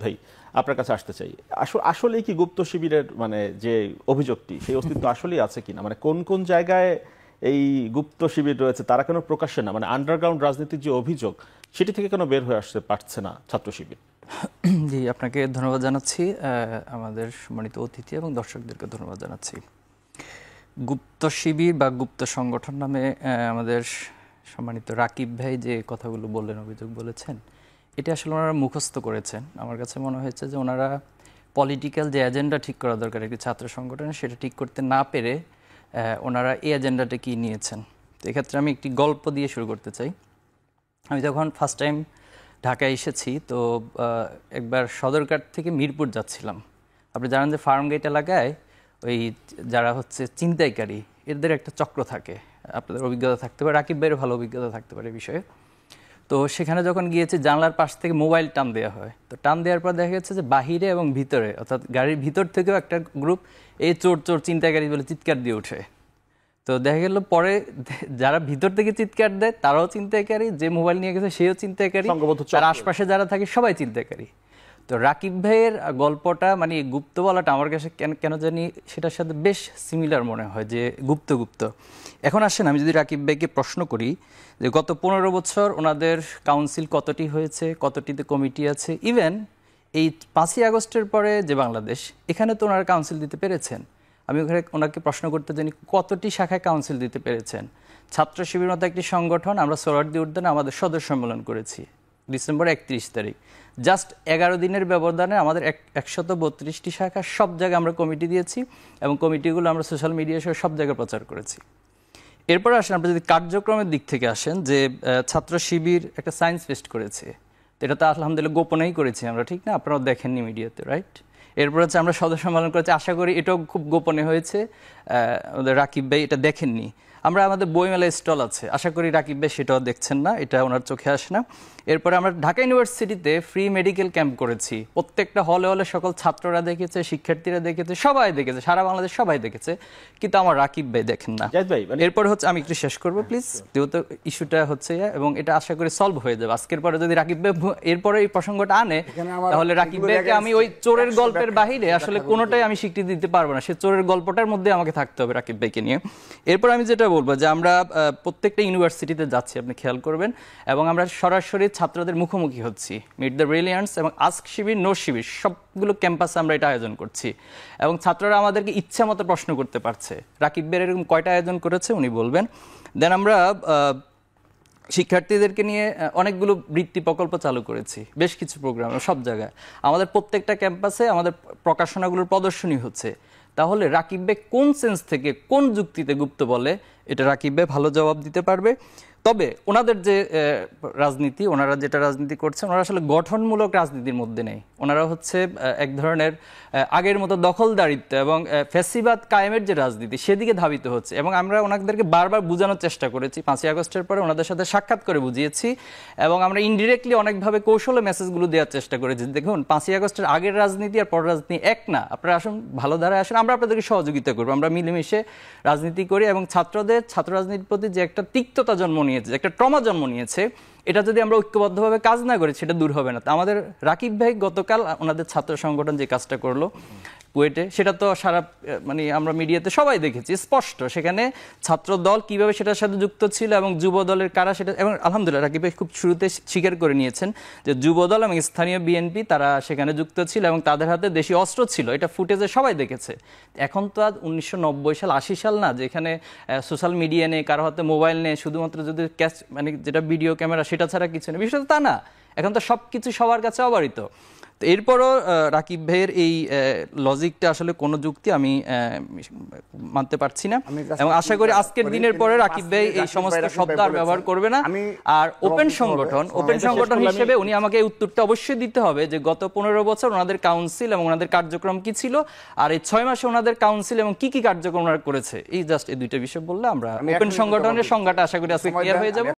ভাই আপনার কাছে আসতে চাই, আসলে কি গুপ্ত শিবিরের মানে যে অভিযোগটি সেই অস্তিত্ব আসলেই আছে কিনা, মানে কোন কোন জায়গায় এই গুপ্ত শিবির রয়েছে তারা কেন প্রকাশ্যে না, মানে আন্ডারগ্রাউন্ড রাজনীতির যে অভিযোগ সেটি থেকে কেন বের হয়ে আসতে পারছে না ছাত্র শিবির? জি, আপনাকে ধন্যবাদ জানাচ্ছি, আমাদের সম্মানিত অতিথি এবং দর্শকদেরকে ধন্যবাদ জানাচ্ছি। গুপ্ত শিবির বা গুপ্ত সংগঠন নামে আমাদের সম্মানিত রাকিব ভাই যে কথাগুলো বললেন, অভিযোগ বলেছেন, এটা আসলে ওনারা মুখস্থ করেছেন। আমার কাছে মনে হয়েছে যে ওনারা পলিটিক্যাল যে এজেন্ডা ঠিক করা দরকার একটি ছাত্র সংগঠনে, সেটা ঠিক করতে না পেরে ওনারা এই এজেন্ডাটা কি নিয়েছেন। তো এক্ষেত্রে আমি একটি গল্প দিয়ে শুরু করতে চাই। আমি যখন ফার্স্ট টাইম ঢাকায় এসেছি, তো একবার সদরঘাট থেকে মিরপুর যাচ্ছিলাম। আপনি জানেন যে ফার্ম গেট এলাকায় ওই যারা হচ্ছে ছিনতাইকারী, এদের একটা চক্র থাকে। আপনাদের অভিজ্ঞতা থাকতে পারে, রাকিব ভাইয়ের ভালো অভিজ্ঞতা থাকতে পারে এই বিষয়ে। তো সেখানে যখন গিয়েছি, জানলার পাশ থেকে মোবাইল টান দেওয়া হয়। তো টান দেওয়ার পর দেখা গেছে যে বাহিরে এবং ভিতরে, অর্থাৎ গাড়ির ভিতর থেকেও একটা গ্রুপ এই চোর চোর ছিনতাইকারী বলে চিৎকার দিয়ে ওঠে। তো দেখা গেল পরে যারা ভিতর থেকে চিৎকার দেয় তারাও ছিনতাইকারী, যে মোবাইল নিয়ে গেছে সেও ছিনতাইকারী, তার আশপাশে যারা থাকে সবাই ছিনতাইকারী। তো রাকিব ভাইয়ের গল্পটা মানে গুপ্ত বলাটা আমার কাছে কেন জানি সেটার সাথে বেশ সিমিলার মনে হয়, যে গুপ্ত গুপ্ত। এখন আসেন আমি যদি রাকিব ভাইকে প্রশ্ন করি যে গত 15 বছর ওনাদের কাউন্সিল কতটি হয়েছে, কতটিতে কমিটি আছে, ইভেন এই 5ই আগস্টের পরে যে বাংলাদেশ, এখানে তো ওনারা কাউন্সিল দিতে পেরেছেন। আমি ওনাকে প্রশ্ন করতে জানি কতটি শাখায় কাউন্সিল দিতে পেরেছেন। ছাত্র শিবির মতো একটি সংগঠন, আমরা সোহরাওয়ার্দী উদ্যানে আমাদের সদস্য সম্মেলন করেছি ডিসেম্বর 31 তারিখ। জাস্ট 11 দিনের ব্যবধানে আমাদের 132টি শাখা, সব জায়গায় আমরা কমিটি দিয়েছি এবং কমিটিগুলো আমরা সোশ্যাল মিডিয়া সহ সব জায়গায় প্রচার করেছি। এরপরে আসেন আপনি যদি কার্যক্রমের দিক থেকে আসেন, যে ছাত্র শিবির একটা সায়েন্স ফেস্ট করেছে, এটা তো আলহামদুলিল্লাহ গোপনেই করেছি আমরা, ঠিক না? আপনারাও দেখেননি মিডিয়াতে, রাইট? এরপর হচ্ছে আমরা সদস্য সম্মেলন করেছি, আশা করি এটাও খুব গোপনে হয়েছে, আমাদের রাকিব ভাই এটা দেখেননি। আমরা আমাদের বইমেলা স্টল আছে, আশা করি রাকিব ভাই সেটাও দেখছেন না, এটা ওনার চোখে আসে না। এরপরে আমরা ঢাকা ইউনিভার্সিটিতে ফ্রি মেডিকেল ক্যাম্প করেছি, প্রত্যেকটা হলে হলে সকল ছাত্ররা দেখেছে, শিক্ষার্থীরা দেখেছে, সবাই দেখেছে, সারা বাংলাদেশ সবাই দেখেছে, কিন্তু আমার রাকিব ভাই দেখেন না। এরপর হচ্ছে আমি একটু শেষ করবো প্লিজ, যেহেতু ইস্যুটা হচ্ছে এবং এটা আশা করি সলভ হয়ে যাবে আজকের পরে। যদি রাকিব ভাই এরপরে এই প্রসঙ্গটা আনে, তাহলে রাকিব ভাইকে আমি ওই চোরের গল্পের বাহিরে আসলে কোনোটাই আমি স্বীকৃতি দিতে পারবো না, সে চোরের গল্পটার মধ্যে আমাকে থাকতে হবে রাকিব ভাইকে নিয়ে। এরপর আমি যেটা বলবো যে আমরা প্রত্যেকটা ইউনিভার্সিটিতে যাচ্ছি, আপনি খেয়াল করবেন, এবং আমরা সরাসরি ছাত্রদের মুখোমুখি হচ্ছি। মিট দ্য ব্রিলিয়ান্টস এবং আস্ক শিবির, নো শিবির, সবগুলো ক্যাম্পাসে আমরা এটা আয়োজন করছি এবং ছাত্ররা আমাদেরকে ইচ্ছা মতো প্রশ্ন করতে পারছে। রাকিব ভাই এরকম কয়টা আয়োজন করেছে উনি বলবেন। দেন আমরা শিক্ষার্থীদেরকে নিয়ে অনেকগুলো বৃত্তি প্রকল্প চালু করেছি, বেশ কিছু প্রোগ্রাম সব জায়গায়। আমাদের প্রত্যেকটা ক্যাম্পাসে আমাদের প্রকাশনাগুলোর প্রদর্শনী হচ্ছে। তাহলে রাকিব ভাই কোন সেন্স থেকে, কোন যুক্তিতে গুপ্ত বলে, এটা রাকিব ভাই ভালো জবাব দিতে পারবে। তবে ওনাদের যে রাজনীতি, ওনারা যেটা রাজনীতি করছেন, ওনারা আসলে গঠনমূলক রাজনীতির মধ্যে নেই। ওনারা হচ্ছে এক ধরনের আগের মতো দখলদারিত্ব এবং ফ্যাসিবাদ কায়েমের যে রাজনীতি, সেদিকে ধাবিত হচ্ছে। এবং আমরা ওনাদেরকে বারবার বোঝানোর চেষ্টা করেছি, 5ই আগস্টের পরে ওনাদের সাথে সাক্ষাৎ করে বুঝিয়েছি এবং আমরা ইনডিরেক্টলি অনেকভাবে কৌশলে মেসেজগুলো দেওয়ার চেষ্টা করেছি। দেখুন, 5ই আগস্টের আগের রাজনীতি আর পরের রাজনীতি এক না, আপনারা আসুন, ভালো ধারায় আসুন, আমরা আপনাদেরকে সহযোগিতা করবো, আমরা মিলেমিশে রাজনীতি করি। এবং ছাত্র রাজনীতির প্রতি যে একটা তিক্ততা জন্ম নিয়েছে, একটা ট্রমা জন্ম নিয়েছে, এটা যদি আমরা ঐক্যবদ্ধভাবে কাজ না করি সেটা দূর হবে না। আমাদের রাকিব ভাই গতকাল ওনাদের ছাত্র সংগঠন যে কাজটা করলো কুয়েটে, সেটা তো সারা মানে আমরা মিডিয়াতে সবাই দেখেছি স্পষ্ট, সেখানে ছাত্র দল কিভাবে সেটার সাথে যুক্ত ছিল এবং যুব দলের কারা সেটা, এবং আলহামদুলিল্লাহ রাকিব ভাই খুব শুরুতে স্বীকার করে নিয়েছেন যে যুব দল এবং স্থানীয় বিএনপি তারা সেখানে যুক্ত ছিল এবং তাদের হাতে দেশীয় অস্ত্র ছিল, এটা ফুটেজে সবাই দেখেছে। এখন তো আর 1990 সাল 80 সাল না, যেখানে সোশ্যাল মিডিয়া নেই, কারো হাতে মোবাইল নেই, শুধুমাত্র যদি ক্যাশ মানে যেটা ভিডিও ক্যামেরা সেটা ছাড়া কিছু নেই, বিষয়টা তা না। এখন তো সব কিছু সবার কাছে অবারিত। তো এরপরও রাকিব ভাইয়ের এই লজিকটা আসলে কোনো যুক্তি আমি মানতে পারছি না এবং আশা করি আজকের দিনের পরে রাকিব ভাই এই সমস্ত শব্দ আর ব্যবহার করবে না। আর ওপেন সংগঠন হিসেবে উনি আমাকে এই উত্তরটা অবশ্যই দিতে হবে যে গত 15 বছর ওনাদের কাউন্সিল এবং ওনাদের কার্যক্রম কি ছিল, আর এই 6 মাসে ওনাদের কাউন্সিল এবং কি কি কার্যক্রম ওনারা করেছে, এই জাস্ট এই দুইটা বিষয় বললে আমরা ওপেন সংগঠনের সংজ্ঞাটা আশা করি আজকে ক্লিয়ার হয়ে যাবে।